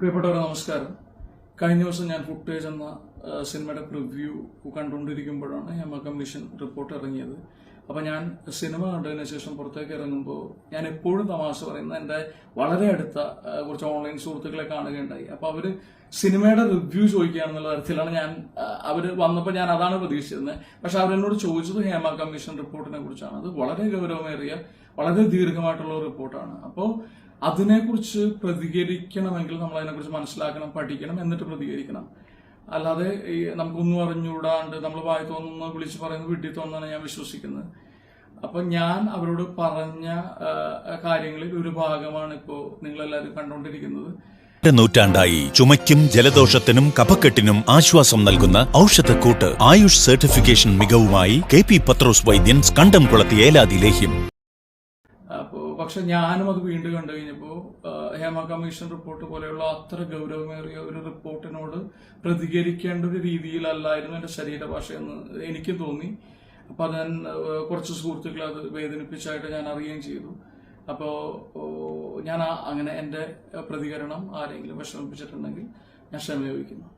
പ്രിയപ്പെട്ടവരെ നമസ്കാരം. കഴിഞ്ഞ ദിവസം ഞാൻ ഫുട്ടേജ് എന്ന സിനിമയുടെ പ്രിവ്യൂ കണ്ടുകൊണ്ടിരിക്കുമ്പോഴാണ് ഹേമ കമ്മീഷൻ റിപ്പോർട്ട് ഇറങ്ങിയത്. അപ്പോൾ ഞാൻ സിനിമ കണ്ടതിന് ശേഷം പുറത്തേക്ക് ഇറങ്ങുമ്പോൾ ഞാൻ എപ്പോഴും തമാശ പറയുന്ന എൻ്റെ വളരെ അടുത്ത കുറച്ച് ഓൺലൈൻ സുഹൃത്തുക്കളെ കാണുകയുണ്ടായി. അപ്പോൾ അവർ സിനിമയുടെ റിവ്യൂ ചോദിക്കുകയാണെന്നുള്ള തരത്തിലാണ് അവർ വന്നപ്പോൾ ഞാൻ അതാണ് പ്രതീക്ഷിച്ചിരുന്നത്. പക്ഷെ അവരെന്നോട് ചോദിച്ചത് ഹേമ കമ്മീഷൻ റിപ്പോർട്ടിനെ കുറിച്ചാണ്. അത് വളരെ ഗൗരവമേറിയ വളരെ ദീർഘമായിട്ടുള്ള റിപ്പോർട്ടാണ്. അപ്പോൾ അതിനെക്കുറിച്ച് പ്രതികരിക്കണമെങ്കിൽ നമ്മൾ അതിനെക്കുറിച്ച് മനസ്സിലാക്കണം, പഠിക്കണം, എന്നിട്ട് പ്രതികരിക്കണം. അല്ലാതെ നമുക്കൊന്നും അറിഞ്ഞുകൂടാണ്ട് നമ്മൾ വായി തോന്നുന്ന വിളിച്ച് പറയുന്നത് വീട്ടിൽ തോന്നാണ് ഞാൻ വിശ്വസിക്കുന്നത്. അപ്പൊ ഞാൻ അവരോട് പറഞ്ഞ കാര്യങ്ങളിൽ ഒരു ഭാഗമാണ് ഇപ്പോൾ നിങ്ങളെല്ലാവരും കണ്ടുകൊണ്ടിരിക്കുന്നത്. നൂറ്റാണ്ടായി ചുമയ്ക്കും ജലദോഷത്തിനും കഫക്കെട്ടിനും ആശ്വാസം നൽകുന്ന ഔഷധക്കൂട്ട് ആയുഷ് സർട്ടിഫിക്കേഷൻ മികവുമായി KP പത്രോസ് വൈദ്യൻ കണ്ടംകുളത്തി ഏലാതി ലേഹ്യം. പക്ഷെ ഞാനും അത് വീണ്ടും കണ്ടു കഴിഞ്ഞപ്പോൾ ഹേമ കമ്മീഷൻ റിപ്പോർട്ട് പോലെയുള്ള അത്ര ഗൗരവമേറിയ ഒരു റിപ്പോർട്ടിനോട് പ്രതികരിക്കേണ്ട ഒരു രീതിയിലല്ലായിരുന്നു എൻ്റെ ശരീരഭാഷയെന്ന് എനിക്ക് തോന്നി. അപ്പൊ ഞാൻ കുറച്ച് സുഹൃത്തുക്കളെ അത് വേദനിപ്പിച്ചായിട്ട് ഞാൻ അറിയുകയും ചെയ്തു. അപ്പോൾ ഞാൻ അങ്ങനെ എൻ്റെ പ്രതികരണം ആരെങ്കിലും വിഷമിപ്പിച്ചിട്ടുണ്ടെങ്കിൽ ഞാൻ ക്ഷമ ചോദിക്കുന്നു.